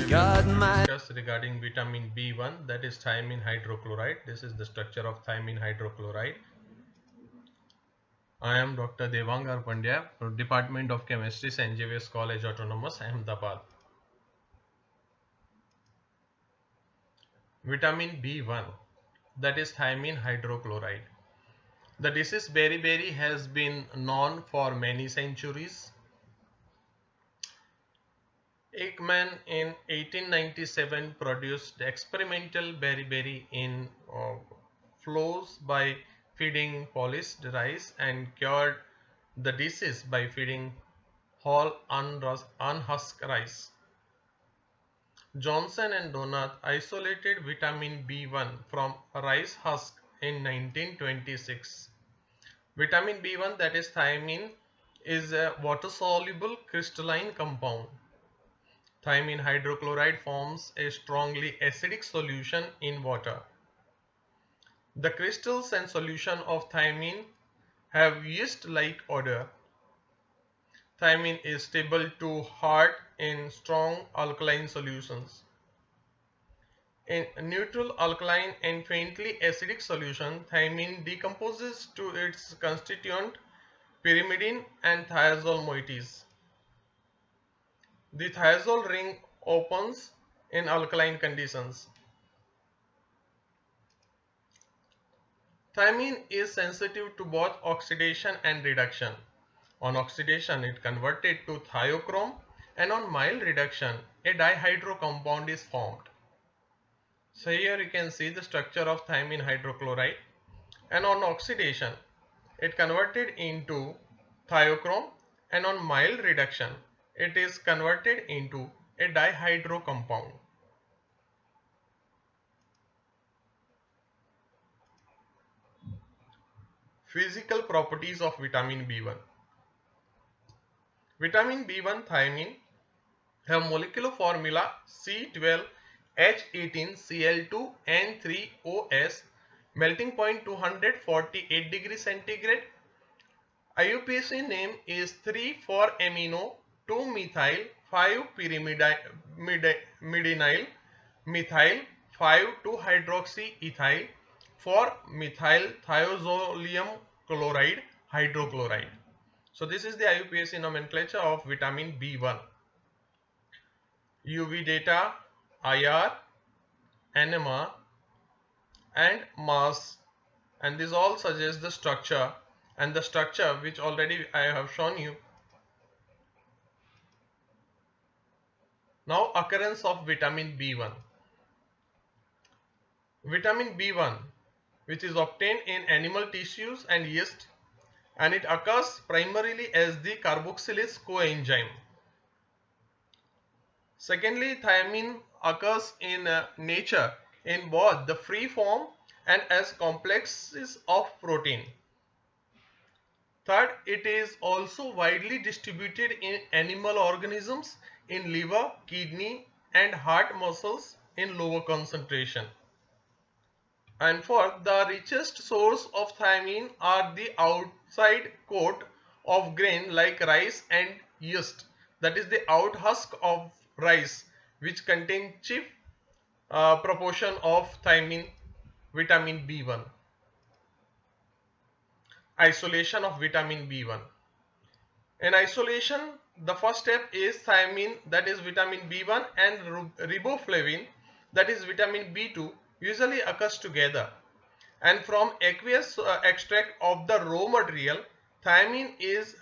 got my Just regarding vitamin B1, that is thiamine hydrochloride. This is the structure of thiamine hydrochloride. I am Dr. Devangar Pandya from Department of Chemistry, St. Xavier's College Autonomous, Ahmedabad. Vitamin B1, that is thiamine hydrochloride. The disease beriberi has been known for many centuries. Ekman in 1897 produced experimental beriberi in flows by feeding polished rice and cured the disease by feeding whole unhusked rice. Johnson and Donat isolated vitamin B1 from rice husk in 1926. Vitamin B1, that is thiamine, is a water-soluble crystalline compound. Thiamine hydrochloride forms a strongly acidic solution in water. The crystals and solution of thiamine have yeast-like odor. Thiamine is stable to hard in strong alkaline solutions. In neutral alkaline and faintly acidic solution, thiamine decomposes to its constituent pyrimidine and thiazole moieties. The thiazole ring opens in alkaline conditions. Thiamine is sensitive to both oxidation and reduction. On oxidation, it converted to thiochrome, and on mild reduction, a dihydro compound is formed. So here you can see the structure of thiamine hydrochloride, and on oxidation, it converted into thiochrome, and on mild reduction, it is converted into a dihydro compound. Physical properties of vitamin B1. Vitamin B1 thiamine have molecular formula C12H18Cl2N3OS, melting point 248 degrees centigrade. IUPAC name is 3,4-amino 2-methyl 5-pyrimidinylmethyl methyl 5-2-hydroxyethyl 4-methyl thiazolium chloride hydrochloride. So this is the IUPAC nomenclature of vitamin B1. UV data, IR, NMR and mass, and this all suggests the structure, and the structure which already I have shown you. Now occurrence of vitamin B1. Vitamin B1, which is obtained in animal tissues and yeast, and it occurs primarily as the carboxylase coenzyme. Secondly, thiamine occurs in nature in both the free form and as complexes of protein. Third, it is also widely distributed in animal organisms in liver, kidney and heart muscles in lower concentration. And fourth, the richest source of thiamine are the outside coat of grain like rice and yeast, that is the out husk of rice, which contain chief proportion of thiamine, vitamin B1. Isolation of vitamin B1. In isolation, the first step is thiamine, that is vitamin B1, and riboflavin, that is vitamin B2, usually occurs together. And from aqueous extract of the raw material, thiamine is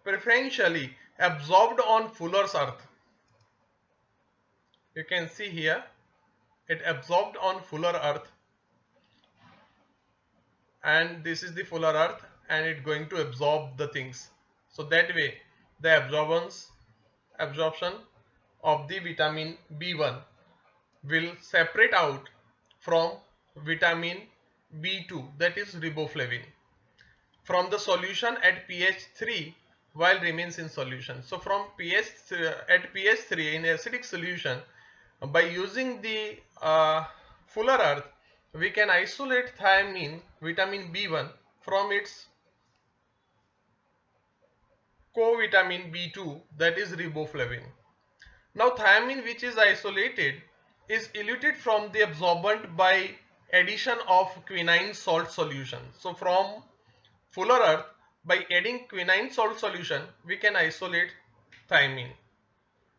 preferentially absorbed on fuller's earth. You can see here, it absorbed on fuller earth, and this is the fuller earth, and it going to absorb the things. So that way the absorption of the vitamin B1 will separate out from vitamin B2, that is riboflavin, from the solution at pH 3 while remains in solution. So from at pH 3 in acidic solution, by using the fuller earth, we can isolate thiamine, vitamin B1, from its covitamin B2, that is riboflavin. Now thiamine, which is isolated, is eluted from the absorbent by addition of quinine salt solution. So from fuller earth, by adding quinine salt solution, we can isolate thiamine.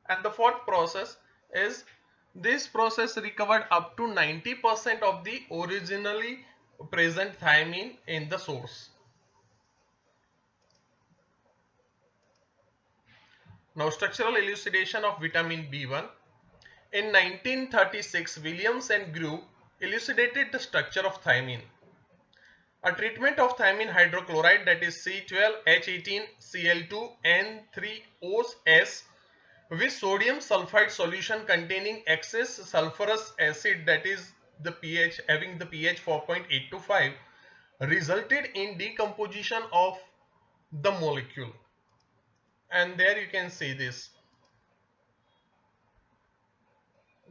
And the fourth process is this process recovered up to 90% of the originally present thiamine in the source. Now structural elucidation of vitamin B1. In 1936, Williams and group elucidated the structure of thiamine. A treatment of thiamine hydrochloride, that is C12H18Cl2N3OS, with sodium sulfide solution containing excess sulfurous acid, that is the pH having the pH 4.8 to 5, resulted in decomposition of the molecule. And there you can see this.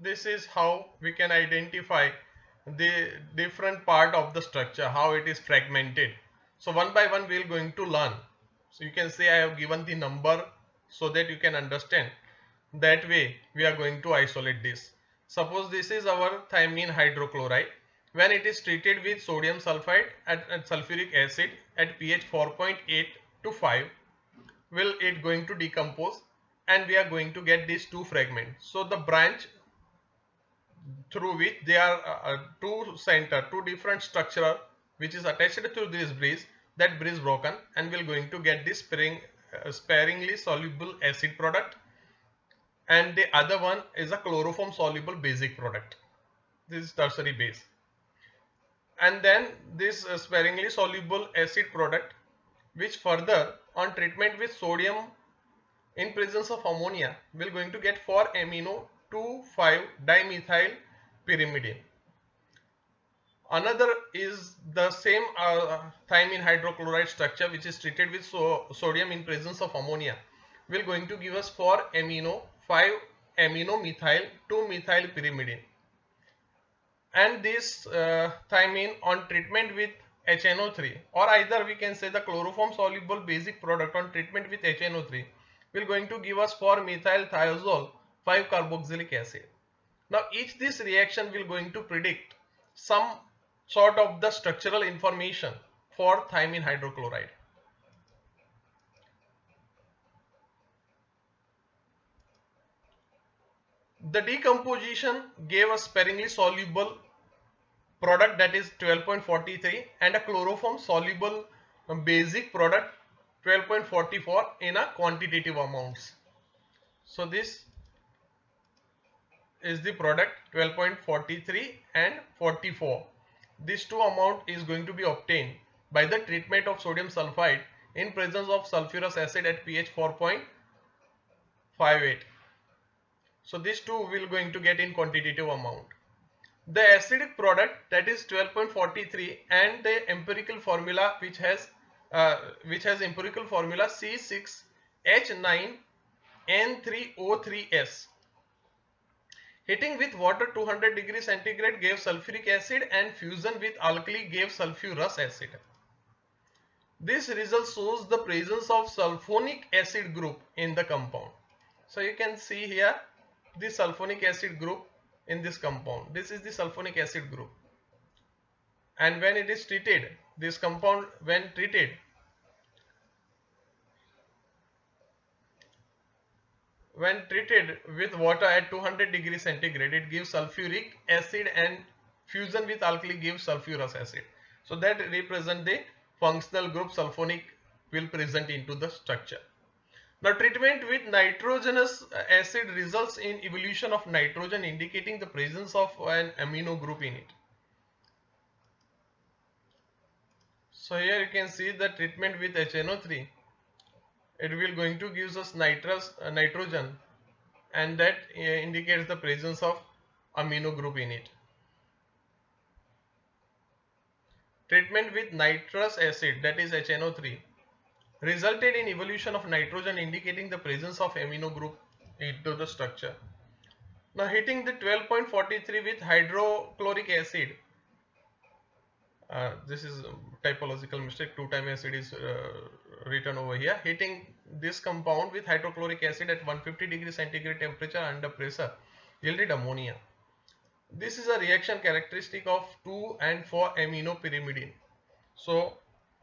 This is how we can identify the different part of the structure, how it is fragmented. So one by one we are going to learn. So you can say I have given the number so that you can understand. That way we are going to isolate this. Suppose this is our thiamine hydrochloride. When it is treated with sodium sulfide and sulfuric acid at pH 4.8 to 5, will it going to decompose, and we are going to get these two fragments. So the branch through which they are two different structure which is attached to this bridge, that bridge broken, and we're going to get this sparingly soluble acid product, and the other one is a chloroform soluble basic product. This is tertiary base. And then this sparingly soluble acid product, which further on treatment with sodium in presence of ammonia, we're going to get 4-amino 2,5-dimethyl pyrimidine. Another is the same thiamine hydrochloride structure, which is treated with sodium in presence of ammonia, will going to give us 4-amino 5-amino methyl 2-methyl pyrimidine. And this thiamine on treatment with HNO3, or either we can say the chloroform soluble basic product on treatment with HNO3, will going to give us 4-methyl thiazole 5-carboxylic acid. Now each this reaction will going to predict some sort of the structural information for thiamine hydrochloride. The decomposition gave a sparingly soluble product, that is 12.43, and a chloroform soluble basic product 12.44 in a quantitative amounts. So this is the product 12.43 and 44. This two amount is going to be obtained by the treatment of sodium sulfide in presence of sulfurous acid at pH 4.58. So these two will going to get in quantitative amount. The acidic product, that is 12.43, and the empirical formula which has empirical formula C6H9N3O3S. Heating with water 200 degrees centigrade gave sulfuric acid, and fusion with alkali gave sulfurous acid. This result shows the presence of sulfonic acid group in the compound. So you can see here the sulfonic acid group in this compound. This is the sulfonic acid group, and when it is treated, this compound when treated with water at 200 degrees centigrade, it gives sulfuric acid, and fusion with alkali gives sulfurous acid. So that represent the functional group sulfonic will present into the structure. Now treatment with nitrogenous acid results in evolution of nitrogen, indicating the presence of an amino group in it. So here you can see the treatment with HNO3, it will going to give us nitrogen, and that indicates the presence of amino group in it. Treatment with nitrous acid, that is HNO3, resulted in evolution of nitrogen, indicating the presence of amino group into the structure. Now heating the 12.43 with hydrochloric acid, this is a typological mistake, 2-time acid is written over here. Heating this compound with hydrochloric acid at 150 degree centigrade temperature under pressure yielded ammonia. This is a reaction characteristic of 2 and 4-aminopyrimidine. So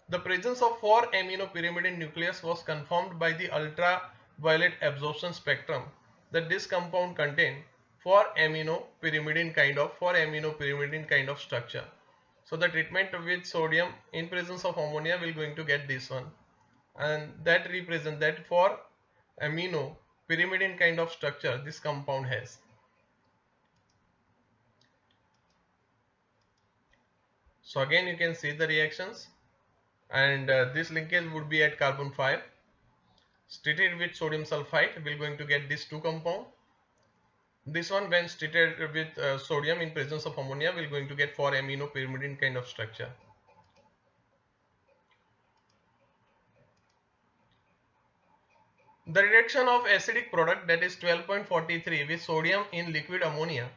the presence of 4-aminopyrimidine nucleus was confirmed by the ultraviolet absorption spectrum that this compound contained 4-aminopyrimidine kind of structure. So the treatment with sodium in presence of ammonia will going to get this one, and that represent that 4-aminopyrimidine kind of structure this compound has. So again you can see the reactions, and this linkage would be at carbon 5. Treated with sodium sulfite, we are going to get these two compound. This one when treated with sodium in presence of ammonia, we are going to get 4-aminopyrimidine kind of structure. The reduction of acidic product, that is 12.43 with sodium in liquid ammonia,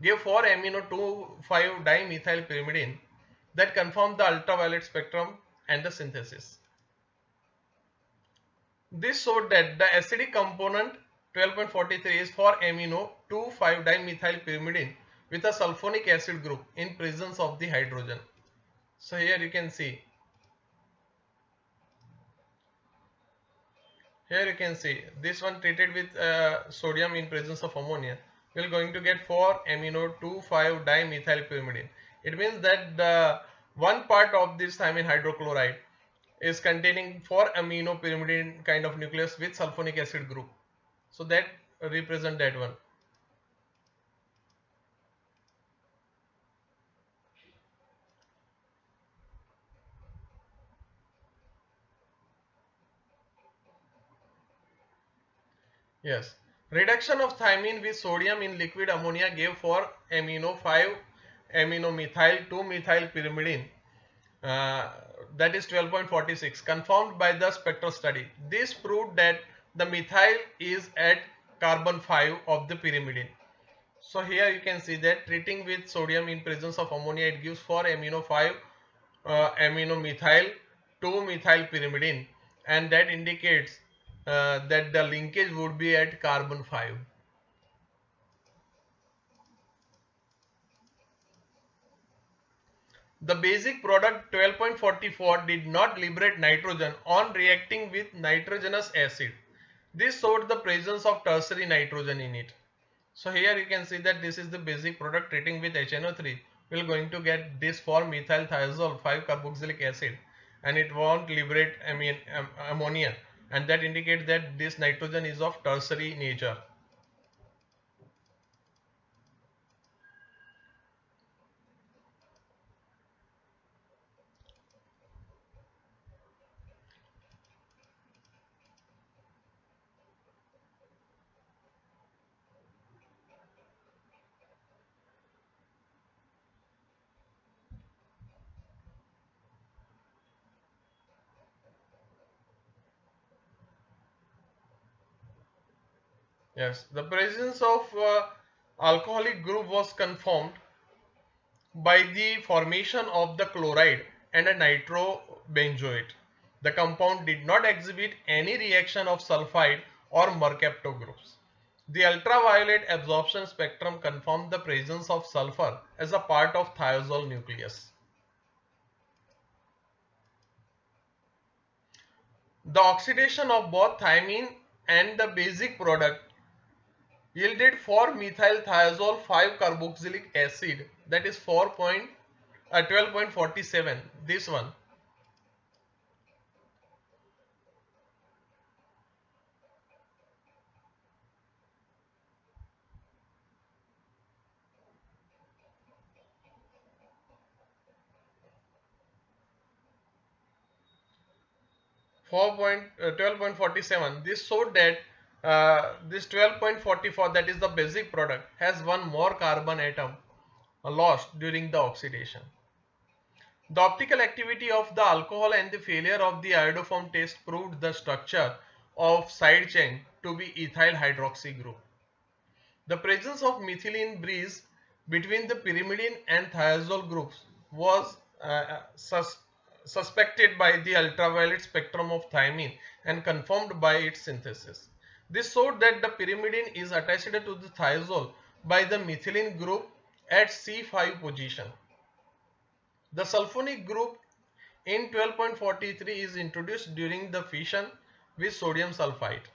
gave 4-amino-2,5-dimethylpyrimidine that confirmed the ultraviolet spectrum and the synthesis. This showed that the acidic component 12.43 is 4-amino-2,5-dimethylpyrimidine with a sulfonic acid group in presence of the hydrogen. So here you can see. Here you can see this one treated with sodium in presence of ammonia. We are going to get 4-amino-2,5-dimethylpyrimidine. It means that the one part of this thymine hydrochloride is containing 4-aminopyrimidine kind of nucleus with sulfonic acid group. So that represent that one. Yes. Reduction of thymine with sodium in liquid ammonia gave 4-amino-5-aminomethyl-2-methylpyrimidine. That is 12.46, confirmed by the spectral study. This proved that the methyl is at carbon 5 of the pyrimidine. So here you can see that treating with sodium in presence of ammonia, it gives 4-amino-5-aminomethyl 2-methylpyrimidine, and that indicates that the linkage would be at carbon 5. The basic product 12.44 did not liberate nitrogen on reacting with nitrogenous acid. This showed the presence of tertiary nitrogen in it. So here you can see that this is the basic product treating with HNO3. We are going to get this 4-methyl-thiazole 5-carboxylic acid, and it won't liberate ammonia, and that indicates that this nitrogen is of tertiary nature. Yes, the presence of alcoholic group was confirmed by the formation of the chloride and a nitrobenzoate. The compound did not exhibit any reaction of sulfide or mercapto groups. The ultraviolet absorption spectrum confirmed the presence of sulfur as a part of thiazole nucleus. The oxidation of both thymine and the basic product yielded 4-methyl-thiazole 5-carboxylic acid, that is 12.47, this one. 12.47. This showed that this 12.44, that is the basic product, has one more carbon atom lost during the oxidation. The optical activity of the alcohol and the failure of the iodoform test proved the structure of side chain to be ethyl hydroxy group. The presence of methylene breeze between the pyrimidine and thiazole groups was suspected by the ultraviolet spectrum of thymine and confirmed by its synthesis. This showed that the pyrimidine is attached to the thiazole by the methylene group at C5 position. The sulfonic group in 12.43 is introduced during the fission with sodium sulfite.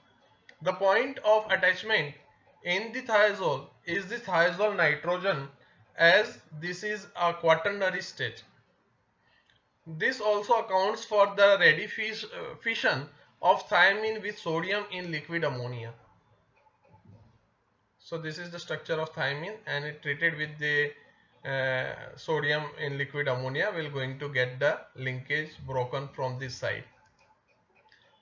The point of attachment in the thiazole is the thiazole nitrogen, as this is a quaternary state. This also accounts for the ready fission of thiamine with sodium in liquid ammonia. So this is the structure of thiamine, and it treated with the sodium in liquid ammonia will going to get the linkage broken from this side.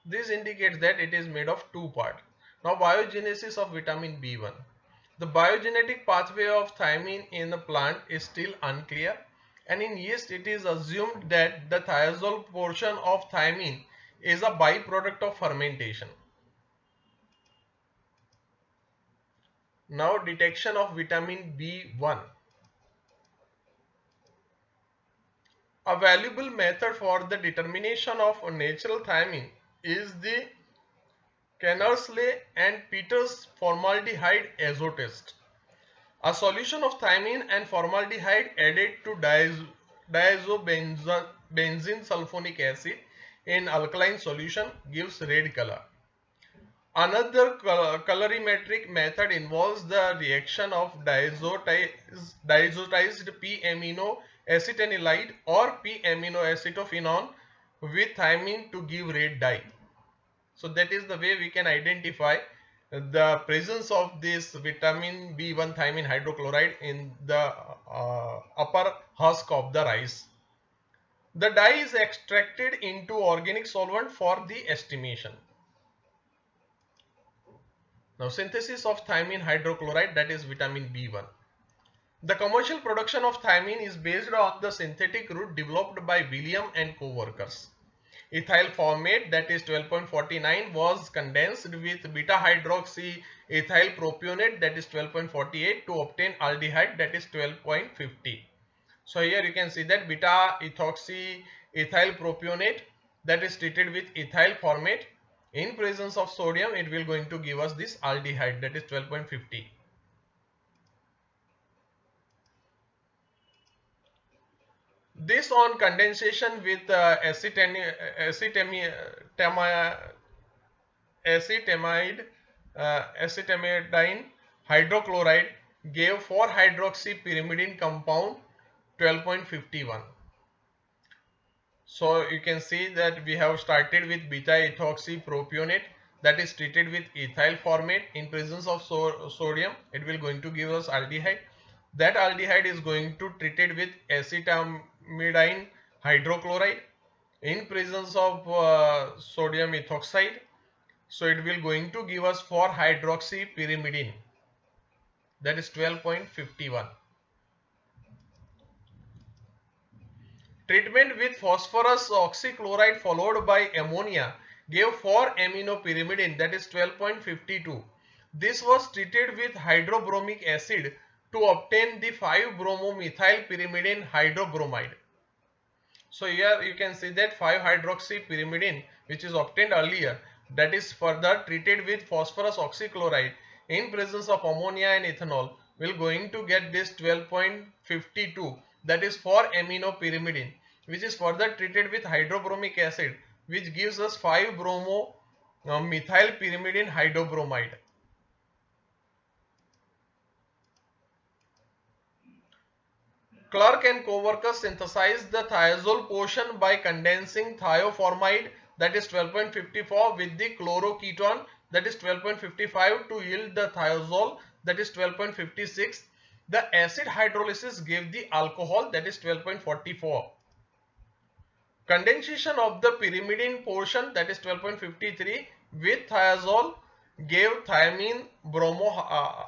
This indicates that it is made of two parts. Now, biogenesis of vitamin B1. The biogenetic pathway of thiamine in the plant is still unclear, and in yeast it is assumed that the thiazole portion of thiamine is a byproduct of fermentation. Now, detection of vitamin B1. A valuable method for the determination of natural thiamine is the Cannersley and Peters formaldehyde azo test. A solution of thiamine and formaldehyde added to diazobenzene sulfonic acid in alkaline solution gives red color. Another colorimetric method involves the reaction of diazotized p-amino acetanilide or p-amino acetophenone with thiamine to give red dye. So that is the way we can identify the presence of this vitamin B1 thiamine hydrochloride in the upper husk of the rice. The dye is extracted into organic solvent for the estimation. Now, synthesis of thiamine hydrochloride, that is vitamin B1. The commercial production of thiamine is based on the synthetic route developed by William and co-workers. Ethyl formate, that is 12.49, was condensed with beta hydroxy ethyl propionate, that is 12.48, to obtain aldehyde, that is 12.50. So here you can see that beta ethoxy ethyl propionate, that is treated with ethyl formate. In presence of sodium, it will going to give us this aldehyde, that is 12.50. This on condensation with acetamidine hydrochloride gave 4-hydroxypyrimidine compound 12.51. So you can see that we have started with beta ethoxy propionate, that is treated with ethyl formate. In presence of sodium, it will going to give us aldehyde. That aldehyde is going to treated with acetamidine hydrochloride. In presence of sodium ethoxide, so it will going to give us 4-hydroxypyrimidine, that is 12.51. Treatment with phosphorus oxychloride followed by ammonia gave 4-aminopyrimidine, that is 12.52. This was treated with hydrobromic acid to obtain the 5-bromomethylpyrimidine hydrobromide. So here you can see that 5-hydroxypyrimidine, which is obtained earlier, that is further treated with phosphorus oxychloride in presence of ammonia and ethanol, will going to get this 12.52, that is 4-aminopyrimidine, which is further treated with hydrobromic acid, which gives us 5-bromomethylpyrimidine hydrobromide. Clark and co-workers synthesized the thiazole portion by condensing thioformide, that is 12.54, with the chloroketone, that is 12.55, to yield the thiazole, that is 12.56. The acid hydrolysis gave the alcohol, that is 12.44. Condensation of the pyrimidine portion, that is 12.53, with thiazole gave thiamine bromide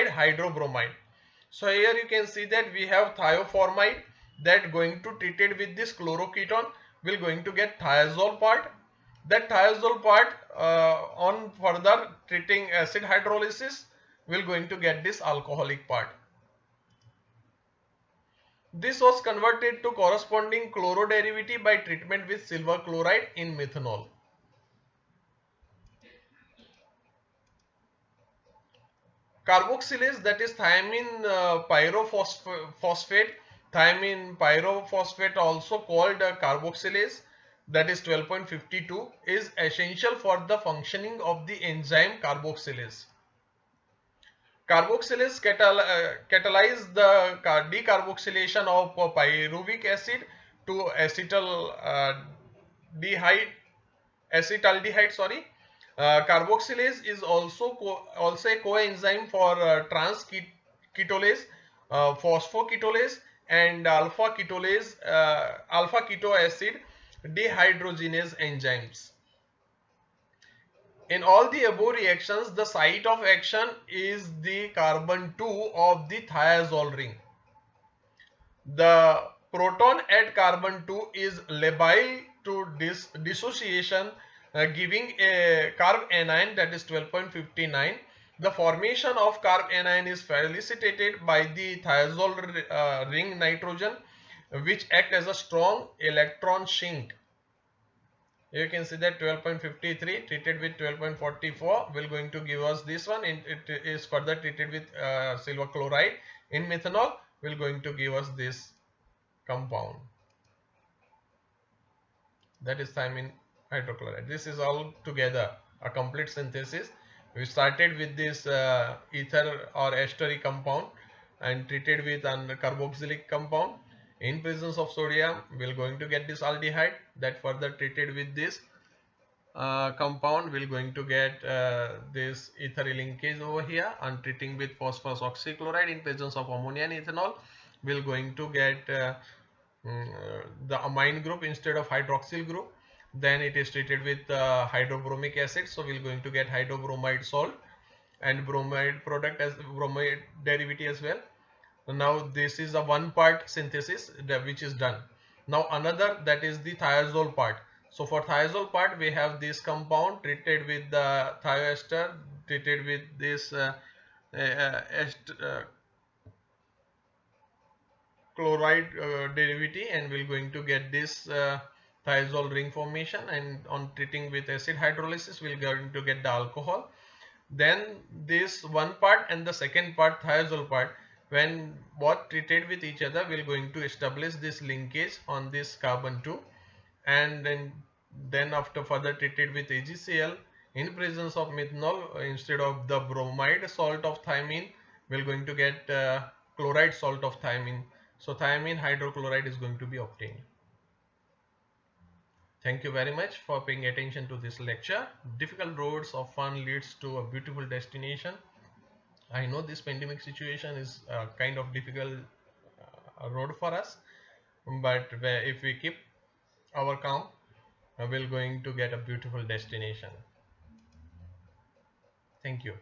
hydrobromide. So here you can see that we have thioformide that going to treated with this chloroketone will going to get thiazole part. That thiazole part on further treating acid hydrolysis will going to get this alcoholic part. This was converted to corresponding chloro derivative by treatment with silver chloride in methanol. Carboxylase, that is thiamine pyrophosphate, thiamine pyrophosphate also called carboxylase, that is 12.52, is essential for the functioning of the enzyme carboxylase. Carboxylase catalyze the decarboxylation of pyruvic acid to acetaldehyde. Sorry. Carboxylase is also a coenzyme for trans ketolase, phosphoketolase, and alpha keto acid dehydrogenase enzymes. In all the above reactions, the site of action is the carbon 2 of the thiazole ring. The proton at carbon 2 is labile to dissociation, giving a carb anion, that is 12.59. The formation of carb anion is facilitated by the thiazole ring nitrogen, which act as a strong electron sink. You can see that 12.53 treated with 12.44 will going to give us this one. It is further treated with silver chloride in methanol, will going to give us this compound, that is thiamine hydrochloride. This is all together a complete synthesis. We started with this ether or estery compound and treated with an carboxylic compound. In presence of sodium, we are going to get this aldehyde, that further treated with this compound, we are going to get this ethyl linkage over here, and treating with phosphorus oxychloride in presence of ammonia and ethanol, we are going to get the amine group instead of hydroxyl group. Then it is treated with hydrobromic acid, so we are going to get hydrobromide salt and bromide product as bromide derivative as well. Now this is a one part synthesis which is done. Now another, that is the thiazole part. So for thiazole part, we have this compound treated with the thioester, treated with this chloride derivative, and we're going to get this thiazole ring formation, and on treating with acid hydrolysis we're going to get the alcohol. Then this one part and the second part, thiazole part, when both treated with each other, we're going to establish this linkage on this carbon 2, and then after further treated with AgCl in presence of methanol, instead of the bromide salt of thiamine, we're going to get chloride salt of thiamine. So thiamine hydrochloride is going to be obtained. Thank you very much for paying attention to this lecture. Difficult roads of fun leads to a beautiful destination. I know this pandemic situation is a kind of difficult road for us, but if we keep our calm, we're going to get a beautiful destination. Thank you.